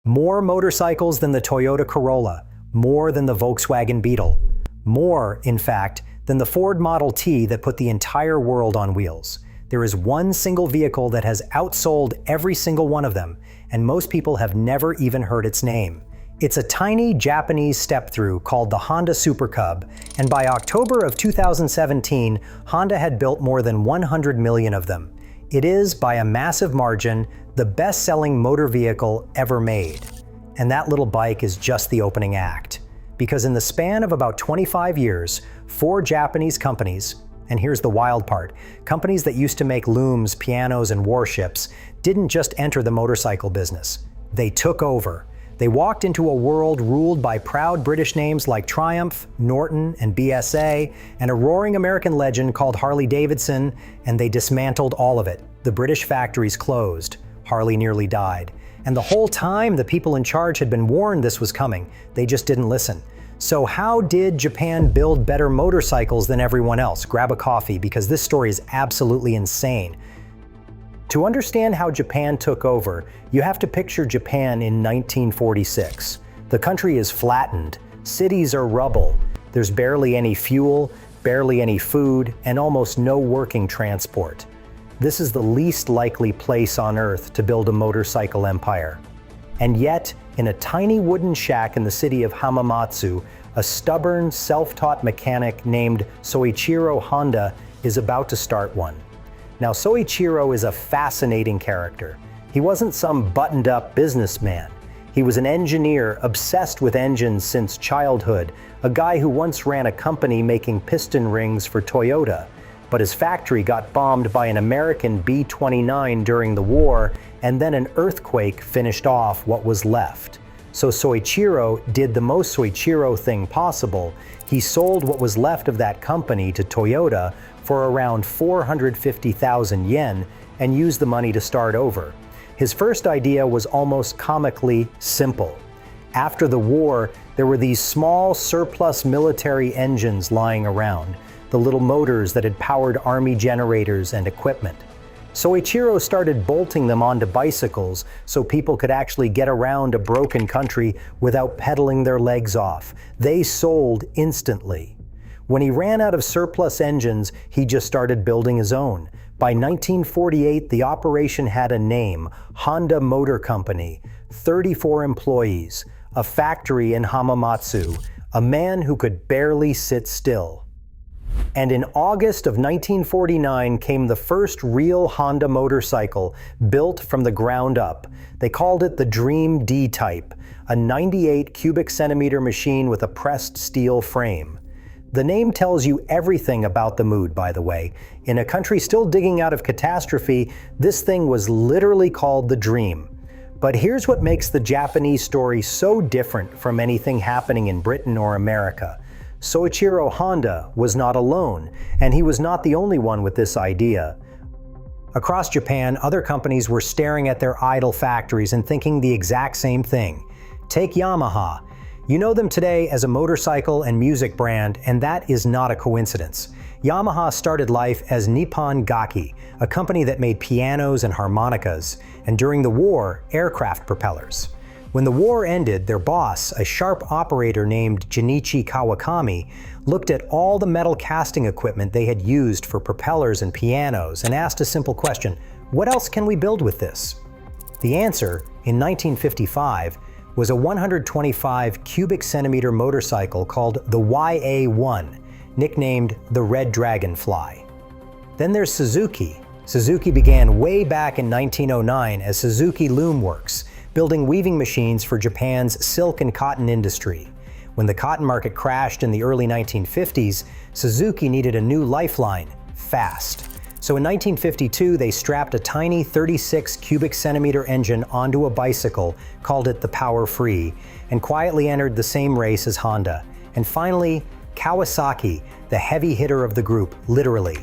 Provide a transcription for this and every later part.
More motorcycles than the Toyota Corolla, more than the Volkswagen Beetle, more, in fact, than the Ford Model T that put the entire world on wheels. There is one single vehicle that has outsold every single one of them, and most people have never even heard its name. It's a tiny Japanese step-through called the Honda Super Cub, and by October of 2017, Honda had built more than 100 million of them. It is, by a massive margin, the best-selling motor vehicle ever made. And that little bike is just the opening act. Because in the span of about 25 years, 4 Japanese companies, and here's the wild part, companies that used to make looms, pianos, and warships, didn't just enter the motorcycle business. They took over. They walked into a world ruled by proud British names like Triumph, Norton, and BSA, and a roaring American legend called Harley-Davidson, and they dismantled all of it. The British factories closed. Harley nearly died. And the whole time, the people in charge had been warned this was coming. They just didn't listen. So how did Japan build better motorcycles than everyone else? Grab a coffee, because this story is absolutely insane. To understand how Japan took over, you have to picture Japan in 1946. The country is flattened, cities are rubble, there's barely any fuel, barely any food, and almost no working transport. This is the least likely place on Earth to build a motorcycle empire. And yet, in a tiny wooden shack in the city of Hamamatsu, a stubborn, self-taught mechanic named Soichiro Honda is about to start one. Now, Soichiro is a fascinating character. He wasn't some buttoned-up businessman. He was an engineer obsessed with engines since childhood, a guy who once ran a company making piston rings for Toyota. But his factory got bombed by an American B-29 during the war, and then an earthquake finished off what was left. So Soichiro did the most Soichiro thing possible. He sold what was left of that company to Toyota for around 450,000 yen and used the money to start over. His first idea was almost comically simple. After the war, there were these small surplus military engines lying around, the little motors that had powered army generators and equipment. Soichiro started bolting them onto bicycles so people could actually get around a broken country without pedaling their legs off. They sold instantly. When he ran out of surplus engines, he just started building his own. By 1948, the operation had a name, Honda Motor Company, 34 employees, a factory in Hamamatsu, a man who could barely sit still. And in August of 1949 came the first real Honda motorcycle built from the ground up. They called it the Dream D-Type, a 98 cubic centimeter machine with a pressed steel frame. The name tells you everything about the mood, by the way. In a country still digging out of catastrophe, this thing was literally called the Dream. But here's what makes the Japanese story so different from anything happening in Britain or America. Soichiro Honda was not alone, and he was not the only one with this idea. Across Japan, other companies were staring at their idle factories and thinking the exact same thing. Take Yamaha. You know them today as a motorcycle and music brand, and that is not a coincidence. Yamaha started life as Nippon Gaki, a company that made pianos and harmonicas, and during the war, aircraft propellers. When the war ended, their boss, a sharp operator named Junichi Kawakami, looked at all the metal casting equipment they had used for propellers and pianos and asked a simple question: what else can we build with this? The answer, in 1955, was a 125 cubic centimeter motorcycle called the YA-1, nicknamed the Red Dragonfly. Then there's Suzuki. Suzuki began way back in 1909 as Suzuki Loom Works, building weaving machines for Japan's silk and cotton industry. When the cotton market crashed in the early 1950s, Suzuki needed a new lifeline, fast. So in 1952, they strapped a tiny 36 cubic centimeter engine onto a bicycle, called it the Power Free, and quietly entered the same race as Honda. And finally, Kawasaki, the heavy hitter of the group, literally.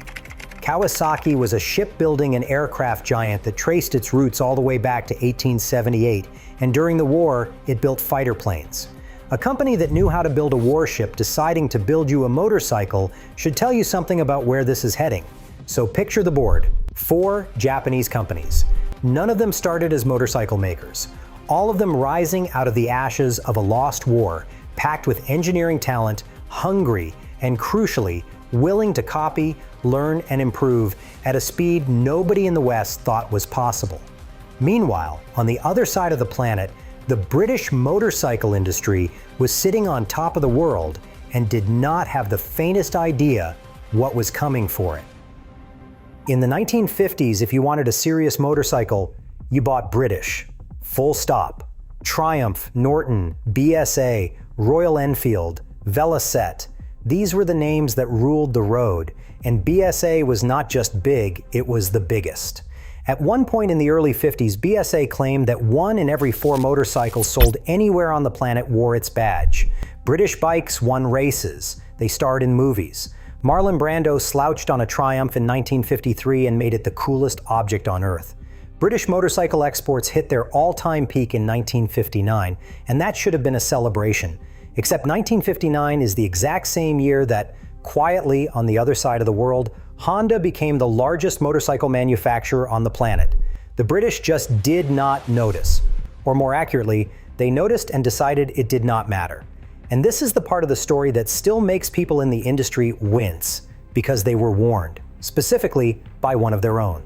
Kawasaki was a shipbuilding and aircraft giant that traced its roots all the way back to 1878, and during the war, it built fighter planes. A company that knew how to build a warship deciding to build you a motorcycle should tell you something about where this is heading. So picture the board. 4 Japanese companies. None of them started as motorcycle makers. all of them rising out of the ashes of a lost war, packed with engineering talent, hungry, and crucially, willing to copy, learn, and improve at a speed nobody in the West thought was possible. Meanwhile, on the other side of the planet, the British motorcycle industry was sitting on top of the world and did not have the faintest idea what was coming for it. In the 1950s, if you wanted a serious motorcycle, you bought British. Full stop. Triumph, Norton, BSA, Royal Enfield, Velocette. These were the names that ruled the road, and BSA was not just big, it was the biggest. At one point in the early 50s, BSA claimed that 1 in every 4 motorcycles sold anywhere on the planet wore its badge. British bikes won races. They starred in movies. Marlon Brando slouched on a Triumph in 1953 and made it the coolest object on Earth. British motorcycle exports hit their all-time peak in 1959, and that should have been a celebration. Except 1959 is the exact same year that, quietly on the other side of the world, Honda became the largest motorcycle manufacturer on the planet. The British just did not notice. Or more accurately, they noticed and decided it did not matter. And this is the part of the story that still makes people in the industry wince, because they were warned, specifically by one of their own.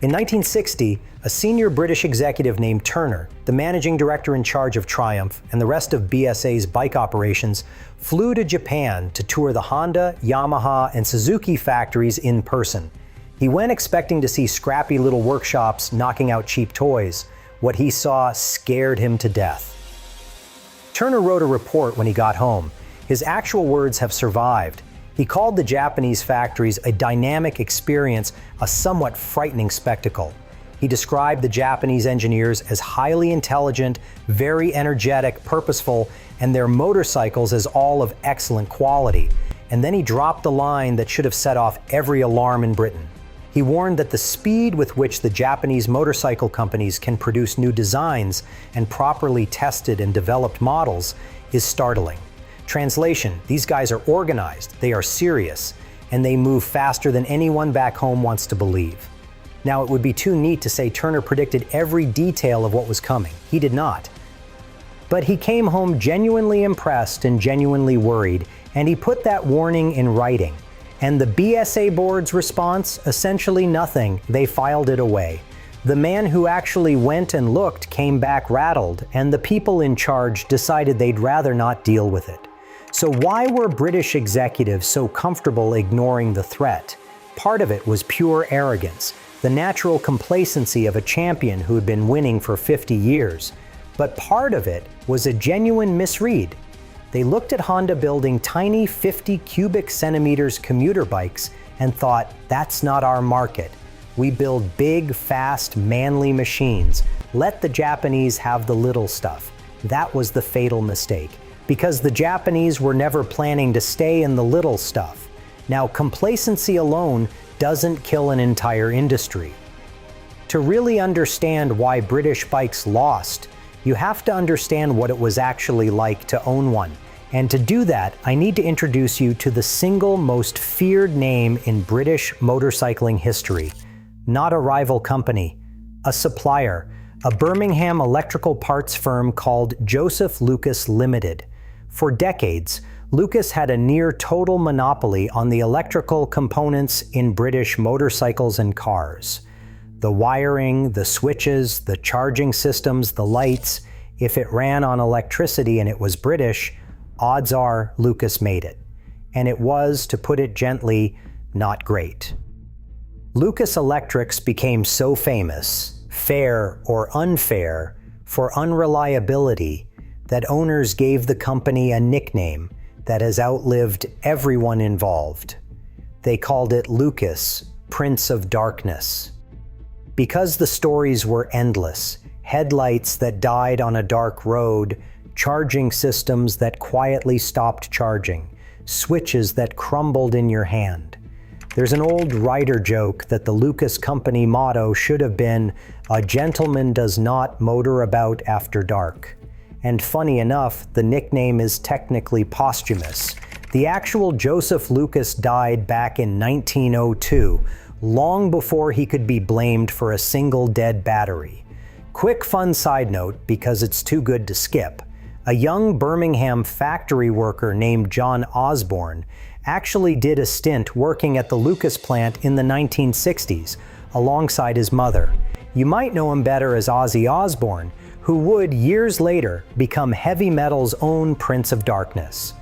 In 1960, a senior British executive named Turner, the managing director in charge of Triumph and the rest of BSA's bike operations, flew to Japan to tour the Honda, Yamaha, and Suzuki factories in person. He went expecting to see scrappy little workshops knocking out cheap toys. What he saw scared him to death. Turner wrote a report when he got home. His actual words have survived. He called the Japanese factories a dynamic experience, a somewhat frightening spectacle. He described the Japanese engineers as highly intelligent, very energetic, purposeful, and their motorcycles as all of excellent quality. And then he dropped the line that should have set off every alarm in Britain. He warned that the speed with which the Japanese motorcycle companies can produce new designs and properly tested and developed models is startling. Translation: these guys are organized, they are serious, and they move faster than anyone back home wants to believe. Now, it would be too neat to say Turner predicted every detail of what was coming. He did not. But he came home genuinely impressed and genuinely worried, and he put that warning in writing. And the BSA board's response? Essentially nothing. They filed it away. The man who actually went and looked came back rattled, and the people in charge decided they'd rather not deal with it. So why were British executives so comfortable ignoring the threat? Part of it was pure arrogance, the natural complacency of a champion who had been winning for 50 years. But part of it was a genuine misread. They looked at Honda building tiny 50 cubic centimeters commuter bikes and thought, that's not our market. We build big, fast, manly machines. Let the Japanese have the little stuff. That was the fatal mistake, because the Japanese were never planning to stay in the little stuff. Now, complacency alone doesn't kill an entire industry. To really understand why British bikes lost, you have to understand what it was actually like to own one. And to do that, I need to introduce you to the single most feared name in British motorcycling history. Not a rival company, a supplier, a Birmingham electrical parts firm called Joseph Lucas Limited. For decades, Lucas had a near total monopoly on the electrical components in British motorcycles and cars. The wiring, the switches, the charging systems, the lights. If it ran on electricity and it was British, odds are Lucas made it. And it was, to put it gently, not great. Lucas Electrics became so famous, fair or unfair, for unreliability, that owners gave the company a nickname that has outlived everyone involved. They called it Lucas, Prince of Darkness. Because the stories were endless, headlights that died on a dark road, charging systems that quietly stopped charging, switches that crumbled in your hand. There's an old writer joke that the Lucas Company motto should have been, "A gentleman does not motor about after dark." And funny enough, the nickname is technically posthumous. The actual Joseph Lucas died back in 1902, long before he could be blamed for a single dead battery. Quick fun side note, because it's too good to skip. A young Birmingham factory worker named John Osborne actually did a stint working at the Lucas plant in the 1960s, alongside his mother. You might know him better as Ozzy Osbourne, who would, years later, become heavy metal's own Prince of Darkness.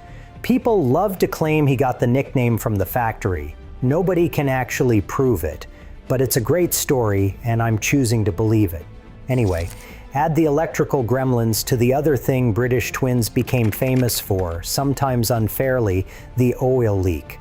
People love to claim he got the nickname from the factory. Nobody can actually prove it, but it's a great story, and I'm choosing to believe it. Anyway, add the electrical gremlins to the other thing British twins became famous for, sometimes unfairly, the oil leak.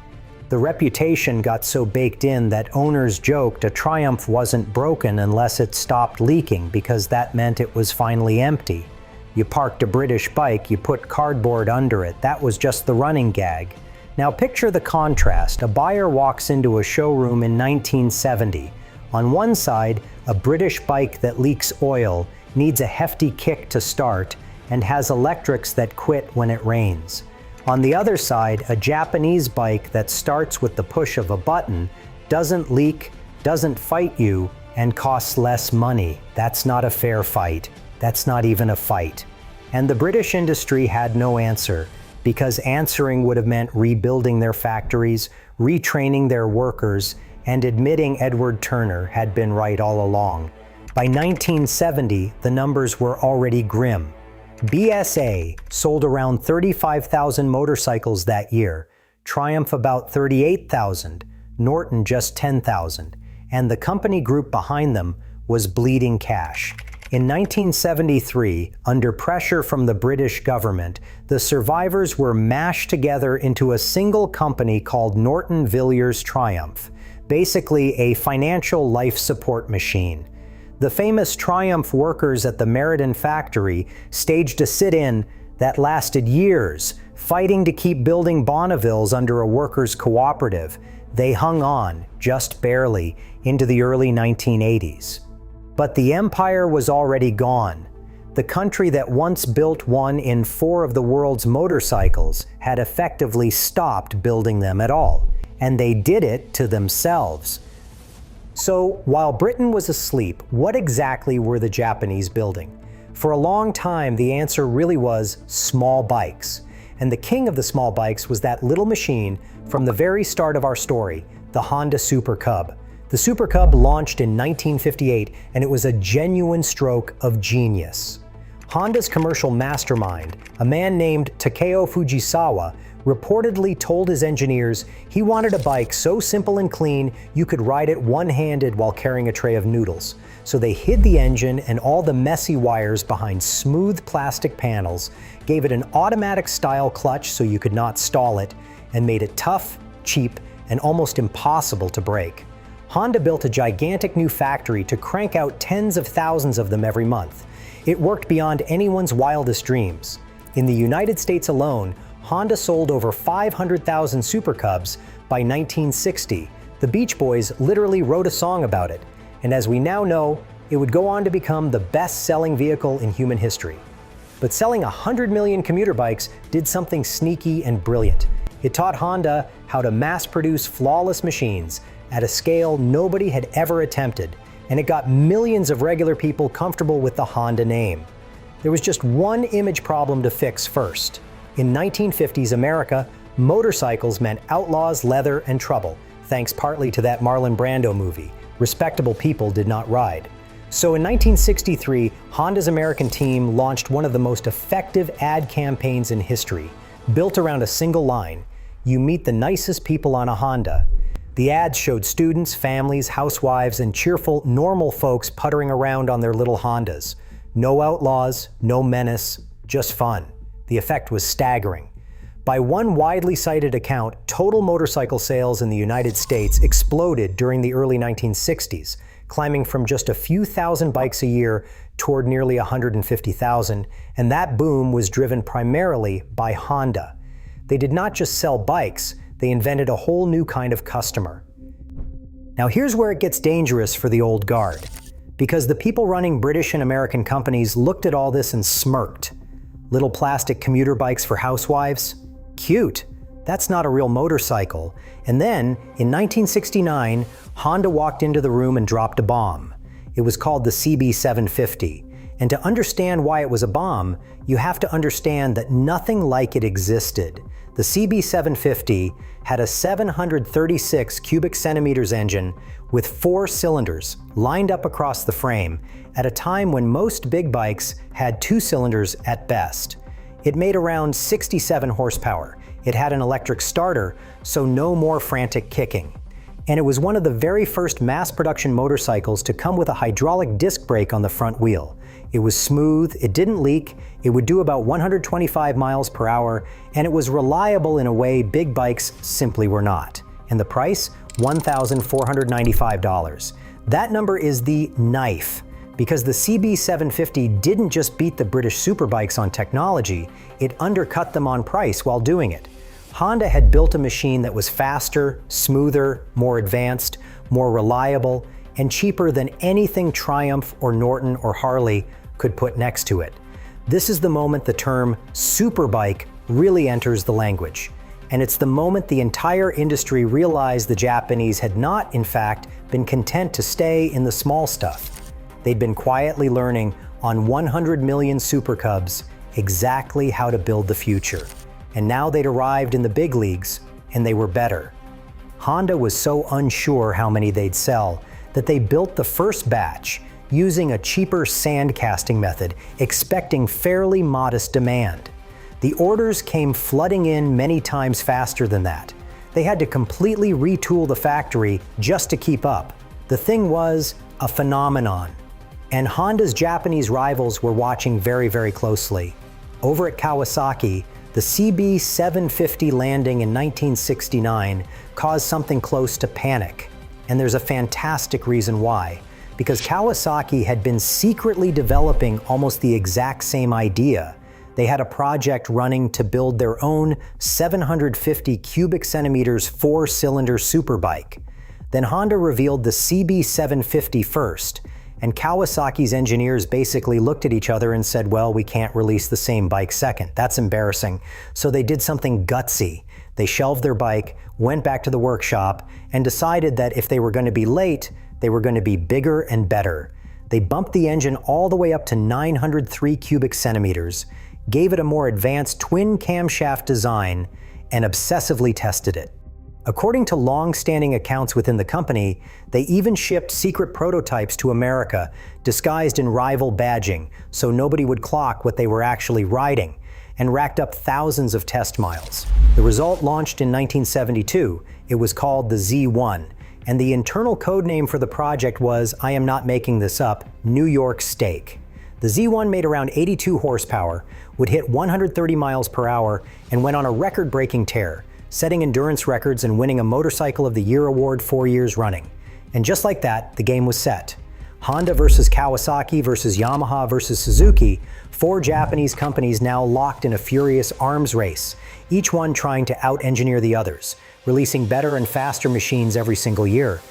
The reputation got so baked in that owners joked a Triumph wasn't broken unless it stopped leaking, because that meant it was finally empty. You parked a British bike, you put cardboard under it. That was just the running gag. Now picture the contrast. A buyer walks into a showroom in 1970. On one side, a British bike that leaks oil, needs a hefty kick to start, and has electrics that quit when it rains. On the other side, a Japanese bike that starts with the push of a button, doesn't leak, doesn't fight you, and costs less money. That's not a fair fight. That's not even a fight. And the British industry had no answer, because answering would have meant rebuilding their factories, retraining their workers, and admitting Edward Turner had been right all along. By 1970, the numbers were already grim. BSA sold around 35,000 motorcycles that year, Triumph about 38,000, Norton just 10,000, and the company group behind them was bleeding cash. In 1973, under pressure from the British government, the survivors were mashed together into a single company called Norton Villiers Triumph, basically a financial life support machine. The famous Triumph workers at the Meriden factory staged a sit-in that lasted years, fighting to keep building Bonnevilles under a workers' cooperative. They hung on, just barely, into the early 1980s. But the empire was already gone. The country that once built 1 in 4 of the world's motorcycles had effectively stopped building them at all, and they did it to themselves. So, while Britain was asleep, what exactly were the Japanese building? For a long time, the answer really was small bikes. And the king of the small bikes was that little machine from the very start of our story, the Honda Super Cub. The Super Cub launched in 1958, and it was a genuine stroke of genius. Honda's commercial mastermind, a man named Takeo Fujisawa, reportedly told his engineers he wanted a bike so simple and clean you could ride it one-handed while carrying a tray of noodles. So they hid the engine and all the messy wires behind smooth plastic panels, gave it an automatic style clutch so you could not stall it, and made it tough, cheap, and almost impossible to break. Honda built a gigantic new factory to crank out tens of thousands of them every month. It worked beyond anyone's wildest dreams. In the United States alone, Honda sold over 500,000 Super Cubs by 1960. The Beach Boys literally wrote a song about it, and as we now know, it would go on to become the best-selling vehicle in human history. But selling 100 million commuter bikes did something sneaky and brilliant. It taught Honda how to mass-produce flawless machines at a scale nobody had ever attempted, and it got millions of regular people comfortable with the Honda name. There was just one image problem to fix first. In 1950s America, motorcycles meant outlaws, leather, and trouble, thanks partly to that Marlon Brando movie. Respectable people did not ride. So in 1963, Honda's American team launched one of the most effective ad campaigns in history, built around a single line: "You meet the nicest people on a Honda." The ads showed students, families, housewives, and cheerful, normal folks puttering around on their little Hondas. No outlaws, no menace, just fun. The effect was staggering. By one widely cited account, total motorcycle sales in the United States exploded during the early 1960s, climbing from just a few thousand bikes a year toward nearly 150,000, and that boom was driven primarily by Honda. They did not just sell bikes, they invented a whole new kind of customer. Now here's where it gets dangerous for the old guard, because the people running British and American companies looked at all this and smirked. Little plastic commuter bikes for housewives? Cute. That's not a real motorcycle. And then, in 1969, Honda walked into the room and dropped a bomb. It was called the CB750. And to understand why it was a bomb, you have to understand that nothing like it existed. The CB750 had a 736 cubic centimeters engine with 4 cylinders lined up across the frame at a time when most big bikes had 2 cylinders at best. It made around 67 horsepower. It had an electric starter, so no more frantic kicking. And it was one of the very first mass production motorcycles to come with a hydraulic disc brake on the front wheel. It was smooth, it didn't leak, it would do about 125 miles per hour, and it was reliable in a way big bikes simply were not. And the price? $1,495. That number is the knife, because the CB750 didn't just beat the British Superbikes on technology, it undercut them on price while doing it. Honda had built a machine that was faster, smoother, more advanced, more reliable, and cheaper than anything Triumph or Norton or Harley could put next to it. This is the moment the term Superbike really enters the language. And it's the moment the entire industry realized the Japanese had not, in fact, been content to stay in the small stuff. They'd been quietly learning on 100 million Super Cubs exactly how to build the future. And now they'd arrived in the big leagues, and they were better. Honda was so unsure how many they'd sell that they built the first batch using a cheaper sand casting method, expecting fairly modest demand. The orders came flooding in many times faster than that. They had to completely retool the factory just to keep up. The thing was a phenomenon, and Honda's Japanese rivals were watching very, very closely. Over at Kawasaki, the CB750 landing in 1969 caused something close to panic. And there's a fantastic reason why. Because Kawasaki had been secretly developing almost the exact same idea. They had a project running to build their own 750 cubic centimeters 4-cylinder Superbike. Then Honda revealed the CB750 first, and Kawasaki's engineers basically looked at each other and said, well, we can't release the same bike second. That's embarrassing. So they did something gutsy. They shelved their bike, went back to the workshop, and decided that if they were going to be late, they were going to be bigger and better. They bumped the engine all the way up to 903 cubic centimeters, gave it a more advanced twin camshaft design, and obsessively tested it. According to long-standing accounts within the company, they even shipped secret prototypes to America, disguised in rival badging, so nobody would clock what they were actually riding, and racked up thousands of test miles. The result launched in 1972. It was called the Z1, and the internal code name for the project was, I am not making this up, New York Steak. The Z1 made around 82 horsepower, would hit 130 miles per hour, and went on a record-breaking tear, setting endurance records and winning a Motorcycle of the Year award 4 years running. And just like that, the game was set. Honda versus Kawasaki versus Yamaha versus Suzuki, 4 Japanese companies now locked in a furious arms race, each one trying to out-engineer the others, releasing better and faster machines every single year.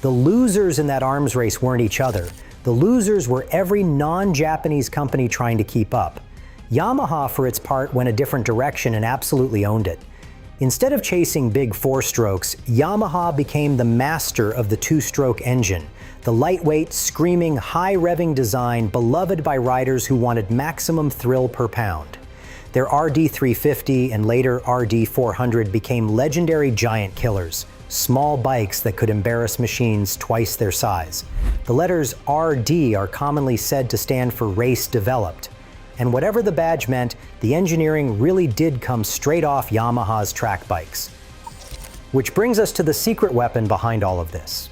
The losers in that arms race weren't each other. The losers were every non-Japanese company trying to keep up. Yamaha, for its part, went a different direction and absolutely owned it. Instead of chasing big 4-strokes, Yamaha became the master of the 2-stroke engine, the lightweight, screaming, high-revving design beloved by riders who wanted maximum thrill per pound. Their RD350 and later RD400 became legendary giant killers, small bikes that could embarrass machines twice their size. The letters RD are commonly said to stand for Race Developed. And whatever the badge meant, the engineering really did come straight off Yamaha's track bikes. Which brings us to the secret weapon behind all of this.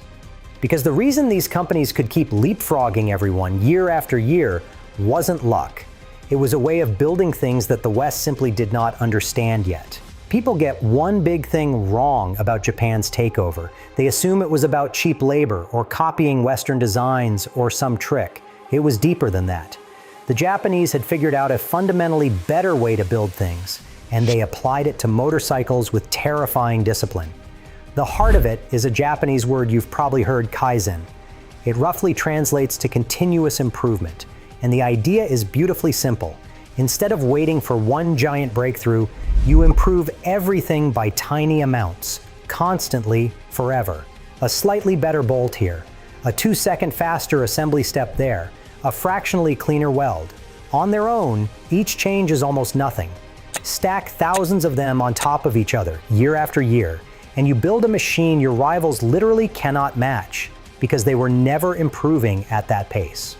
Because the reason these companies could keep leapfrogging everyone year after year wasn't luck. It was a way of building things that the West simply did not understand yet. People get one big thing wrong about Japan's takeover. They assume it was about cheap labor or copying Western designs or some trick. It was deeper than that. The Japanese had figured out a fundamentally better way to build things, and they applied it to motorcycles with terrifying discipline. The heart of it is a Japanese word you've probably heard, kaizen. It roughly translates to continuous improvement, and the idea is beautifully simple. Instead of waiting for one giant breakthrough, you improve everything by tiny amounts, constantly, forever. A slightly better bolt here, a 2-second faster assembly step there, a fractionally cleaner weld. On their own, each change is almost nothing. Stack thousands of them on top of each other, year after year, and you build a machine your rivals literally cannot match, because they were never improving at that pace.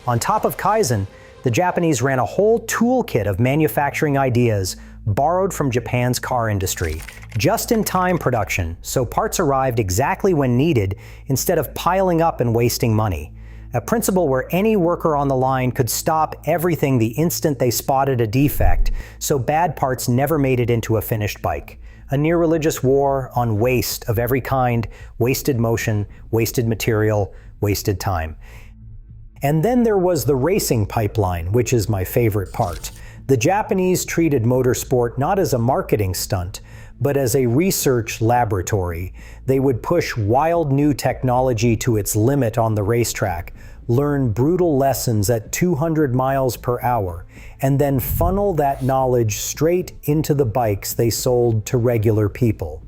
On top of Kaizen, the Japanese ran a whole toolkit of manufacturing ideas borrowed from Japan's car industry, just-in-time production, so parts arrived exactly when needed instead of piling up and wasting money. A principle where any worker on the line could stop everything the instant they spotted a defect, so bad parts never made it into a finished bike. A near-religious war on waste of every kind, wasted motion, wasted material, wasted time. And then there was the racing pipeline, which is my favorite part. The Japanese treated motorsport not as a marketing stunt, but as a research laboratory. They would push wild new technology to its limit on the racetrack, learn brutal lessons at 200 miles per hour, and then funnel that knowledge straight into the bikes they sold to regular people.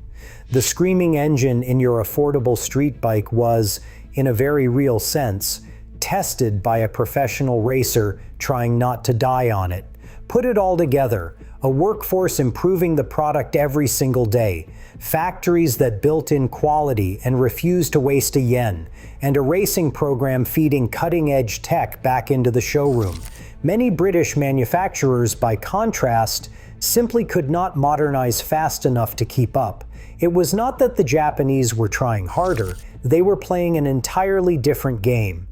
The screaming engine in your affordable street bike was, in a very real sense, tested by a professional racer trying not to die on it. Put it all together, a workforce improving the product every single day, factories that built in quality and refused to waste a yen, and a racing program feeding cutting-edge tech back into the showroom. Many British manufacturers, by contrast, simply could not modernize fast enough to keep up. It was not that the Japanese were trying harder, they were playing an entirely different game.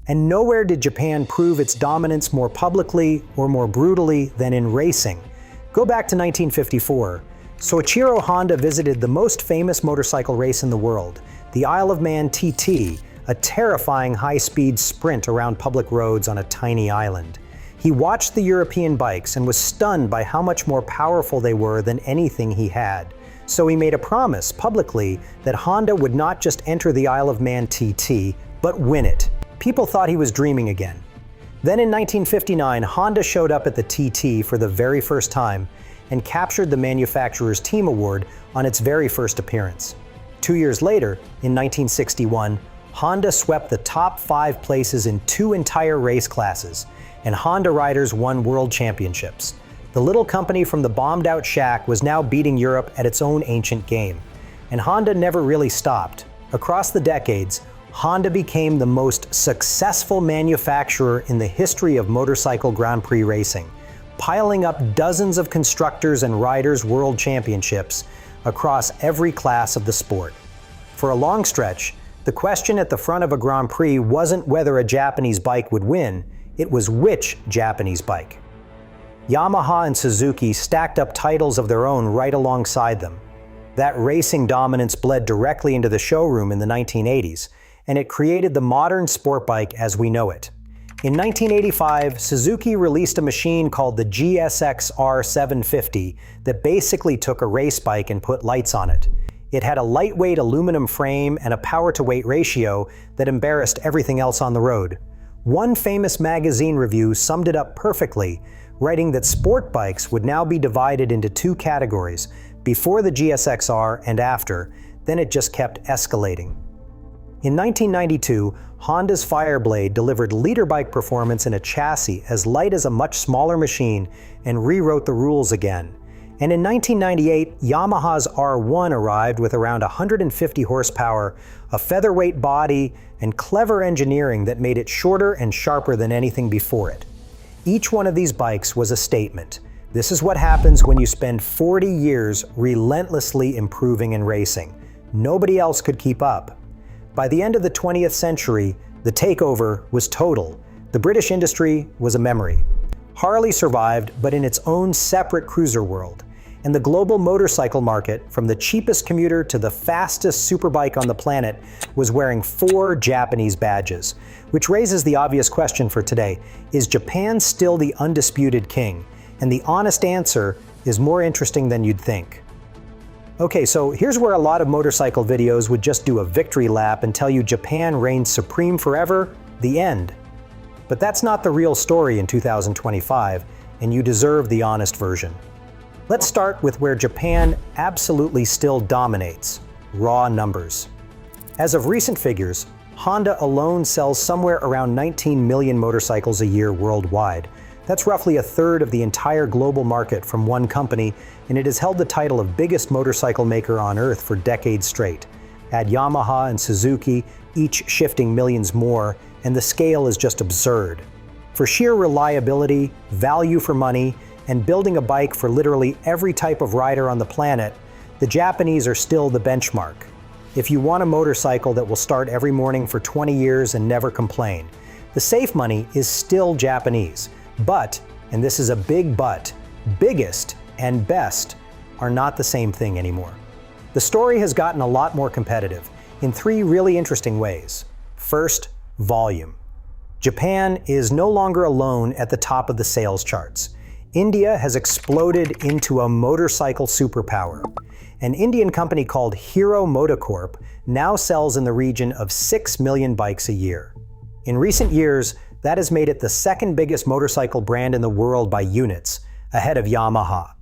And nowhere did Japan prove its dominance more publicly or more brutally than in racing. Go back to 1954. Soichiro Honda visited the most famous motorcycle race in the world, the Isle of Man TT, a terrifying high-speed sprint around public roads on a tiny island. He watched the European bikes and was stunned by how much more powerful they were than anything he had. So he made a promise publicly that Honda would not just enter the Isle of Man TT, but win it. People thought he was dreaming again. Then in 1959, Honda showed up at the TT for the very first time and captured the manufacturer's team award on its very first appearance. 2 years later, in 1961, Honda swept the top 5 places in 2 entire race classes, and Honda riders won world championships. The little company from the bombed-out shack was now beating Europe at its own ancient game. And Honda never really stopped. Across the decades, Honda became the most successful manufacturer in the history of motorcycle Grand Prix racing, piling up dozens of constructors and riders' world championships across every class of the sport. For a long stretch, the question at the front of a Grand Prix wasn't whether a Japanese bike would win, it was which Japanese bike. Yamaha and Suzuki stacked up titles of their own right alongside them. That racing dominance bled directly into the showroom in the 1980s, and it created the modern sport bike as we know it. In 1985, Suzuki released a machine called the GSX-R 750 that basically took a race bike and put lights on it. It had a lightweight aluminum frame and a power-to-weight ratio that embarrassed everything else on the road. One famous magazine review summed it up perfectly, writing that sport bikes would now be divided into 2 categories, before the GSX-R and after, then it just kept escalating. In 1992, Honda's Fireblade delivered leader bike performance in a chassis as light as a much smaller machine and rewrote the rules again. And in 1998, Yamaha's R1 arrived with around 150 horsepower, a featherweight body, and clever engineering that made it shorter and sharper than anything before it. Each one of these bikes was a statement. This is what happens when you spend 40 years relentlessly improving in racing. Nobody else could keep up. By the end of the 20th century, the takeover was total. The British industry was a memory. Harley survived, but in its own separate cruiser world. And the global motorcycle market, from the cheapest commuter to the fastest superbike on the planet, was wearing 4 Japanese badges. Which raises the obvious question for today: is Japan still the undisputed king? And the honest answer is more interesting than you'd think. Okay, so here's where a lot of motorcycle videos would just do a victory lap and tell you Japan reigns supreme forever, the end. But that's not the real story in 2025, and you deserve the honest version. Let's start with where Japan absolutely still dominates: raw numbers. As of recent figures, Honda alone sells somewhere around 19 million motorcycles a year worldwide. That's roughly a third of the entire global market from one company, and it has held the title of biggest motorcycle maker on earth for decades straight. Add Yamaha and Suzuki, each shifting millions more, and the scale is just absurd. For sheer reliability, value for money, and building a bike for literally every type of rider on the planet, the Japanese are still the benchmark. If you want a motorcycle that will start every morning for 20 years and never complain, the safe money is still Japanese. But, and this is a big but, biggest and best are not the same thing anymore. The story has gotten a lot more competitive in three really interesting ways. First, volume. Japan is no longer alone at the top of the sales charts. India has exploded into a motorcycle superpower. An Indian company called Hero Motocorp now sells in the region of 6 million bikes a year. In recent years, that has made it the second biggest motorcycle brand in the world by units, ahead of Yamaha.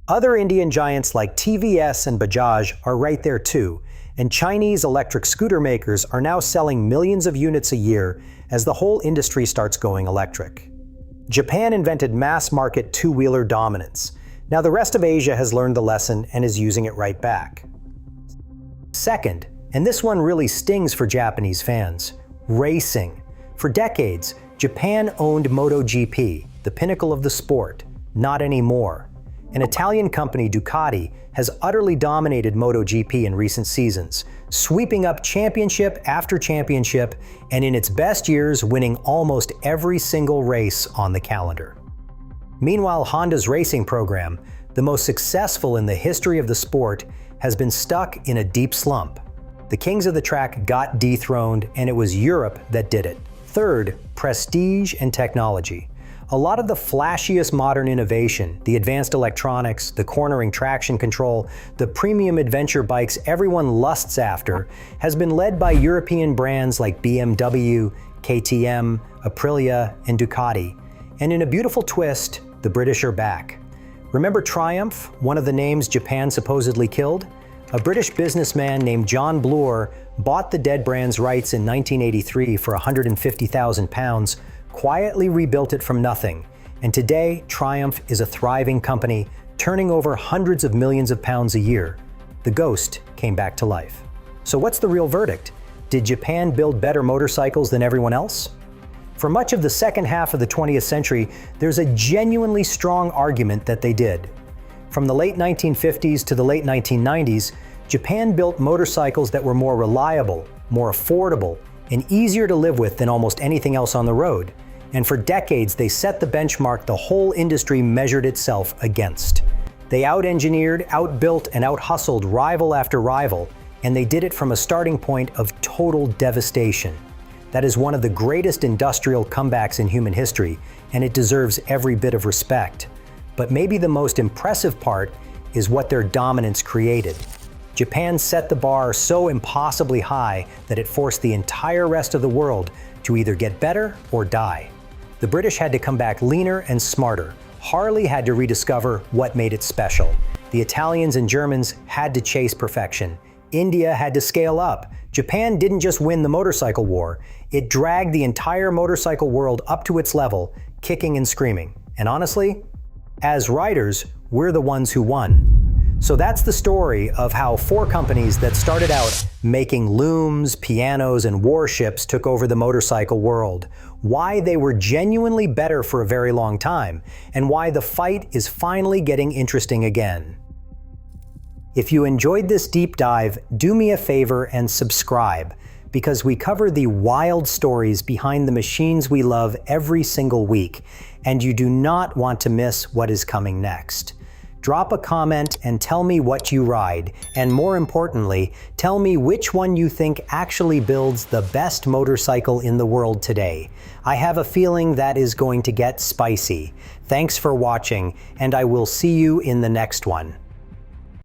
Other Indian giants like TVS and Bajaj are right there too, and Chinese electric scooter makers are now selling millions of units a year as the whole industry starts going electric. Japan invented mass-market two-wheeler dominance. Now the rest of Asia has learned the lesson and is using it right back. Second, and this one really stings for Japanese fans, racing. For decades, Japan owned MotoGP, the pinnacle of the sport. Not anymore. An Italian company, Ducati, has utterly dominated MotoGP in recent seasons, sweeping up championship after championship, and in its best years winning almost every single race on the calendar. Meanwhile, Honda's racing program, the most successful in the history of the sport, has been stuck in a deep slump. The kings of the track got dethroned, and it was Europe that did it. Third, prestige and technology. A lot of the flashiest modern innovation, the advanced electronics, the cornering traction control, the premium adventure bikes everyone lusts after, has been led by European brands like BMW, KTM, Aprilia, and Ducati. And in a beautiful twist, the British are back. Remember Triumph, one of the names Japan supposedly killed? A British businessman named John Bloor bought the dead brand's rights in 1983 for £150,000, quietly rebuilt it from nothing, and today Triumph is a thriving company, turning over hundreds of millions of pounds a year. The ghost came back to life. So what's the real verdict? Did Japan build better motorcycles than everyone else? For much of the second half of the 20th century, there's a genuinely strong argument that they did. From the late 1950s to the late 1990s, Japan built motorcycles that were more reliable, more affordable, and easier to live with than almost anything else on the road. And for decades, they set the benchmark the whole industry measured itself against. They out-engineered, out-built, and out-hustled rival after rival, and they did it from a starting point of total devastation. That is one of the greatest industrial comebacks in human history, and it deserves every bit of respect. But maybe the most impressive part is what their dominance created. Japan set the bar so impossibly high that it forced the entire rest of the world to either get better or die. The British had to come back leaner and smarter. Harley had to rediscover what made it special. The Italians and Germans had to chase perfection. India had to scale up. Japan didn't just win the motorcycle war, it dragged the entire motorcycle world up to its level, kicking and screaming. And honestly, as riders, we're the ones who won. So that's the story of how four companies that started out making looms, pianos, and warships took over the motorcycle world, why they were genuinely better for a very long time, and why the fight is finally getting interesting again. If you enjoyed this deep dive, do me a favor and subscribe, because we cover the wild stories behind the machines we love every single week, and you do not want to miss what is coming next. Drop a comment and tell me what you ride, and more importantly, tell me which one you think actually builds the best motorcycle in the world today. I have a feeling that is going to get spicy. Thanks for watching, and I will see you in the next one.